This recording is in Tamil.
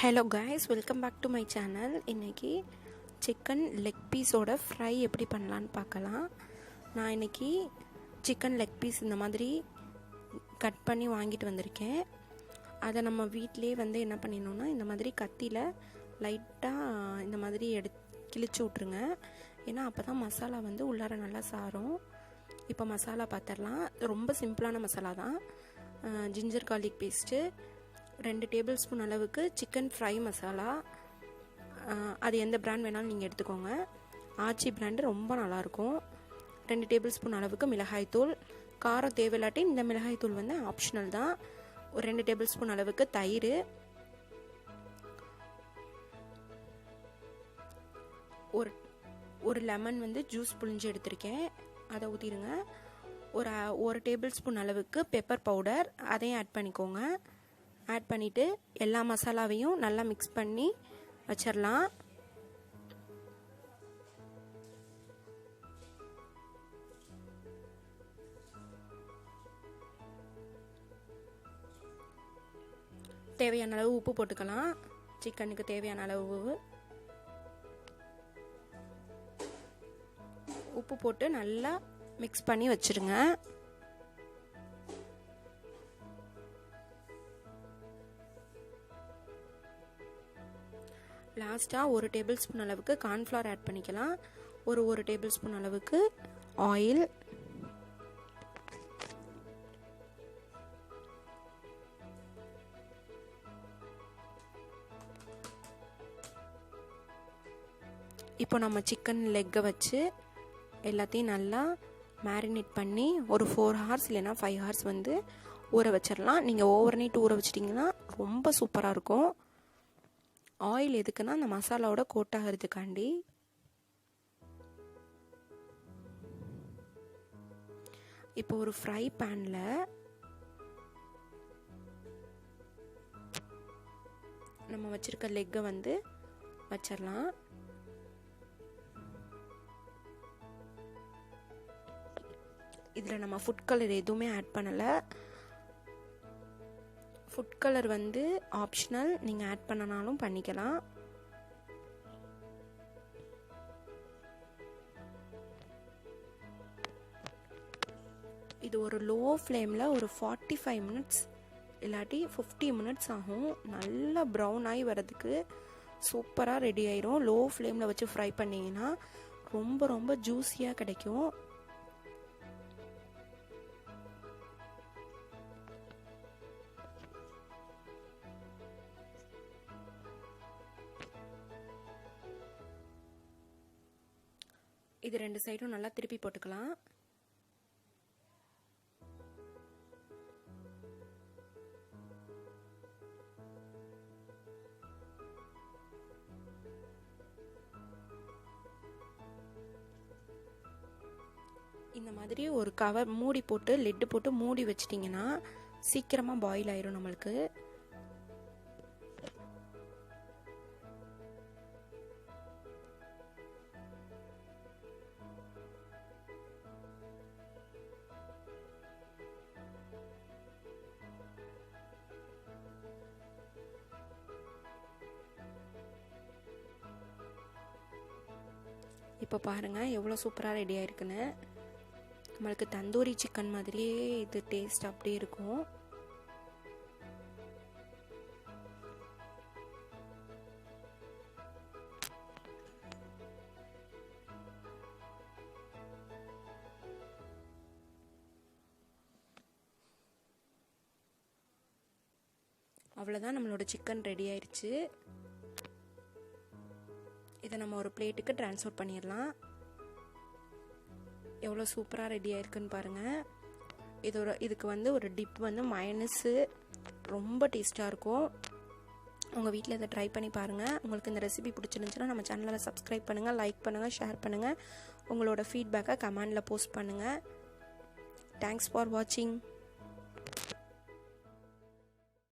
Hello guys, welcome back to my channel. இன்றைக்கி சிக்கன் லெக் பீஸோட ஃப்ரை எப்படி பண்ணலான்னு பார்க்கலாம். நான் இன்றைக்கி சிக்கன் லெக் பீஸ் இந்த மாதிரி கட் பண்ணி வாங்கிட்டு வந்திருக்கேன். அதை நம்ம வீட்டிலே என்ன பண்ணிடணுன்னா, இந்த மாதிரி கத்தியில் லைட்டாக இந்த மாதிரி கிழிச்சு விட்ருங்க. ஏன்னா அப்போ தான் மசாலா உள்ளார நல்லா சாரும். இப்போ மசாலா பார்த்துடலாம். ரொம்ப சிம்பிளான மசாலா தான். Ginger garlic paste, 2 table spoon அளவுக்கு சிக்கன் ஃப்ரை மசாலா. அது எந்த பிராண்ட் வேணாலும் நீங்கள் எடுத்துக்கோங்க. ஆச்சி பிராண்டு ரொம்ப நல்லாயிருக்கும். 2 டேபிள் ஸ்பூன் அளவுக்கு மிளகாய்த்தூள். காரம் தேவையில்லாட்டி இந்த மிளகாய்த்தூள் ஆப்ஷனல் தான். ஒரு 2 டேபிள் ஸ்பூன் அளவுக்கு தயிர், ஒரு லெமன் ஜூஸ் புழிஞ்சு எடுத்திருக்கேன், அதை ஊற்றிடுங்க. ஒரு டேபிள் ஸ்பூன் அளவுக்கு பெப்பர் பவுடர், அதையும் ஆட் பண்ணிக்கோங்க. ஆட் பண்ணிவிட்டு எல்லா மசாலாவையும் நல்லா மிக்ஸ் பண்ணி வச்சிடலாம். தேவையான அளவு உப்பு போட்டுக்கலாம். சிக்கனுக்கு தேவையான அளவு உப்பு போட்டு நல்லா மிக்ஸ் பண்ணி வச்சிருங்க. லாஸ்ட்டாக ஒரு டேபிள் ஸ்பூன் அளவுக்கு கார்ன்ஃப்ளவர் ஆட் பண்ணிக்கலாம். ஒரு டேபிள் ஸ்பூன் அளவுக்கு ஆயில், இப்போ நம்ம சிக்கன் லெக்கை வச்சு எல்லாத்தையும் நல்லா மேரினேட் பண்ணி ஒரு 4 ஹவர்ஸ் இல்லைன்னா 5 ஹவர்ஸ் ஊற வச்சிடலாம். நீங்கள் ஓவர் நைட் ஊற வச்சிட்டிங்கன்னா ரொம்ப சூப்பராக இருக்கும். ஆயில் எதுக்குன்னா அந்த மசாலாவோட கோட் ஆகிறதுக்காண்டி. இப்போ ஒரு ஃப்ரை பேனில் நம்ம வச்சிருக்க லெக்கை வச்சிடலாம். இதில் நம்ம ஃபுட் கலர் எதுவுமே ஆட் பண்ணலை. ஃபுட் கலர் ஆப்ஷனல், நீங்கள் ஆட் பண்ணனாலும் பண்ணிக்கலாம். இது ஒரு லோ ஃப்ளேமில் ஒரு 45 மினிட்ஸ் இல்லாட்டி 50 மினிட்ஸ் ஆகும். நல்லா ப்ரௌன் ஆகி வரதுக்கு சூப்பராக ரெடி ஆயிரும். லோ ஃப்ளேமில் வச்சு ஃப்ரை பண்ணிங்கன்னா ரொம்ப ரொம்ப ஜூஸியாக கிடைக்கும். இது 2 சைடும் நல்லா திருப்பி போட்டுக்கலாம். இந்த மாதிரி ஒரு கவர் மூடி போட்டு லிட்டு போட்டு மூடி வச்சிட்டிங்கன்னா சீக்கிரமாக பாயில் ஆயிரும் நம்மளுக்கு. இப்போ பாருங்கள் எவ்வளோ சூப்பராக ரெடி ஆயிருக்குன்னு. நம்மளுக்கு தந்தூரி சிக்கன் மாதிரியே இது டேஸ்ட் அப்படியே இருக்கும். அவ்வளோதான், நம்மளோட சிக்கன் ரெடி ஆயிடுச்சு. இதை நம்ம ஒரு பிளேட்டுக்கு ட்ரான்ஸ்ஃபர் பண்ணிடலாம். எவ்வளோ சூப்பராக ரெடி ஆயிருக்குன்னு பாருங்கள். இதுக்கு ஒரு டிப் மயனஸு ரொம்ப டேஸ்ட்டாக இருக்கும். உங்கள் வீட்டில் இதை ட்ரை பண்ணி பாருங்கள். உங்களுக்கு இந்த ரெசிபி பிடிச்சிருந்துச்சுன்னா நம்ம சேனலில் சப்ஸ்கிரைப் பண்ணுங்கள், லைக் பண்ணுங்கள், ஷேர் பண்ணுங்கள். உங்களோட ஃபீட்பேக்கை கமெண்டில் போஸ்ட் பண்ணுங்கள். தேங்க்ஸ் ஃபார் வாட்சிங்.